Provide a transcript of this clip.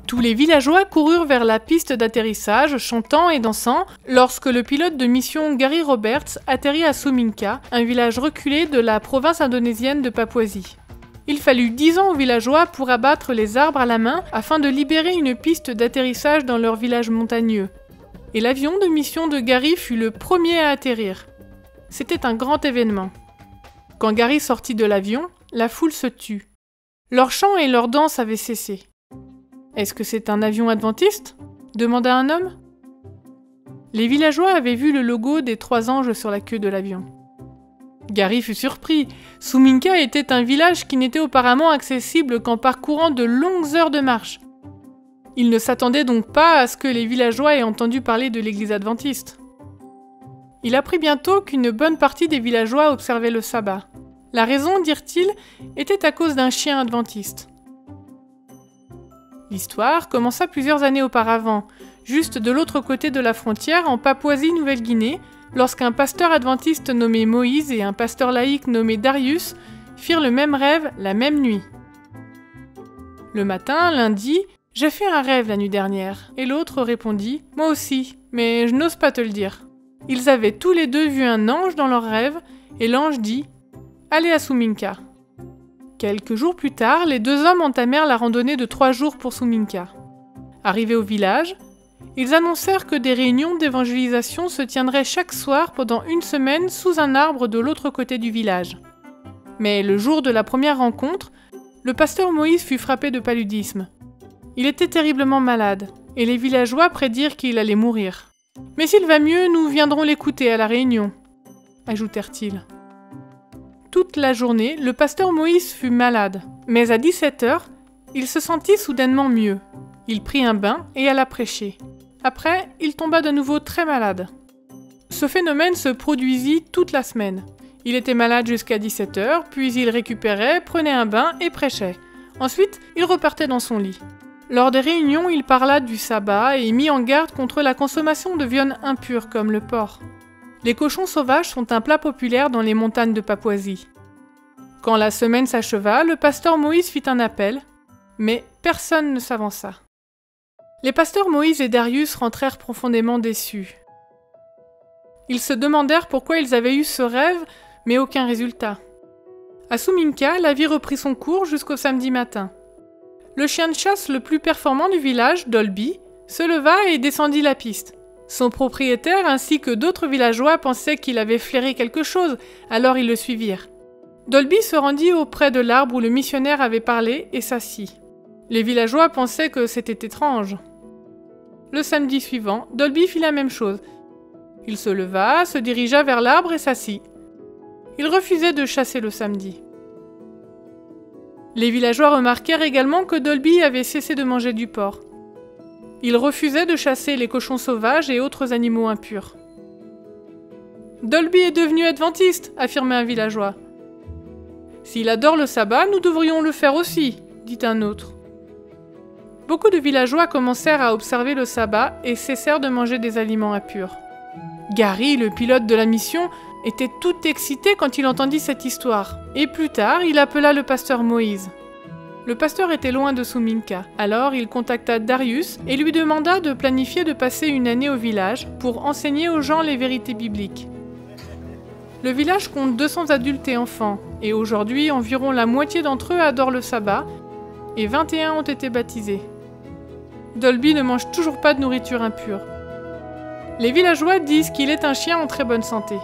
Tous les villageois coururent vers la piste d'atterrissage, chantant et dansant, lorsque le pilote de mission Gary Roberts atterrit à Suminka, un village reculé de la province indonésienne de Papouasie. Il fallut 10 ans aux villageois pour abattre les arbres à la main afin de libérer une piste d'atterrissage dans leur village montagneux. Et l'avion de mission de Gary fut le premier à atterrir. C'était un grand événement. Quand Gary sortit de l'avion, la foule se tut. Leurs chants et leurs danses avaient cessé. « Est-ce que c'est un avion adventiste ?» demanda un homme. Les villageois avaient vu le logo des 3 anges sur la queue de l'avion. Gary fut surpris. Suminka était un village qui n'était auparavant accessible qu'en parcourant de longues heures de marche. Il ne s'attendait donc pas à ce que les villageois aient entendu parler de l'église adventiste. Il apprit bientôt qu'une bonne partie des villageois observaient le sabbat. La raison, dirent-ils, était à cause d'un chien adventiste. L'histoire commença plusieurs années auparavant, juste de l'autre côté de la frontière, en Papouasie-Nouvelle-Guinée, lorsqu'un pasteur adventiste nommé Moïse et un pasteur laïque nommé Darius firent le même rêve la même nuit. Le matin, l'un dit « J'ai fait un rêve la nuit dernière », et l'autre répondit « Moi aussi, mais je n'ose pas te le dire ». Ils avaient tous les deux vu un ange dans leur rêve, et l'ange dit « Allez à Suminka ». Quelques jours plus tard, les 2 hommes entamèrent la randonnée de 3 jours pour Suminka. Arrivés au village, ils annoncèrent que des réunions d'évangélisation se tiendraient chaque soir pendant 1 semaine sous un arbre de l'autre côté du village. Mais le jour de la première rencontre, le pasteur Moïse fut frappé de paludisme. Il était terriblement malade, et les villageois prédirent qu'il allait mourir. « Mais s'il va mieux, nous viendrons l'écouter à la réunion », ajoutèrent-ils. Toute la journée, le pasteur Moïse fut malade, mais à 17h, il se sentit soudainement mieux. Il prit un bain et alla prêcher. Après, il tomba de nouveau très malade. Ce phénomène se produisit toute la semaine. Il était malade jusqu'à 17h, puis il récupérait, prenait un bain et prêchait. Ensuite, il repartait dans son lit. Lors des réunions, il parla du sabbat et mit en garde contre la consommation de viande impure comme le porc. Les cochons sauvages sont un plat populaire dans les montagnes de Papouasie. Quand la semaine s'acheva, le pasteur Moïse fit un appel, mais personne ne s'avança. Les pasteurs Moïse et Darius rentrèrent profondément déçus. Ils se demandèrent pourquoi ils avaient eu ce rêve, mais aucun résultat. À Suminka, la vie reprit son cours jusqu'au samedi matin. Le chien de chasse le plus performant du village, Dolby, se leva et descendit la piste. Son propriétaire ainsi que d'autres villageois pensaient qu'il avait flairé quelque chose, alors ils le suivirent. Dolby se rendit auprès de l'arbre où le missionnaire avait parlé et s'assit. Les villageois pensaient que c'était étrange. Le samedi suivant, Dolby fit la même chose. Il se leva, se dirigea vers l'arbre et s'assit. Il refusait de chasser le samedi. Les villageois remarquèrent également que Dolby avait cessé de manger du porc. Il refusait de chasser les cochons sauvages et autres animaux impurs. « Dolby est devenu adventiste », affirmait un villageois. « S'il adore le sabbat, nous devrions le faire aussi », dit un autre. Beaucoup de villageois commencèrent à observer le sabbat et cessèrent de manger des aliments impurs. Gary, le pilote de la mission, était tout excité quand il entendit cette histoire, et plus tard, il appela le pasteur Moïse. Le pasteur était loin de Suminka, alors il contacta Darius et lui demanda de planifier de passer une année au village pour enseigner aux gens les vérités bibliques. Le village compte 200 adultes et enfants, et aujourd'hui environ la moitié d'entre eux adorent le sabbat, et 21 ont été baptisés. Dolby ne mange toujours pas de nourriture impure. Les villageois disent qu'il est un chien en très bonne santé.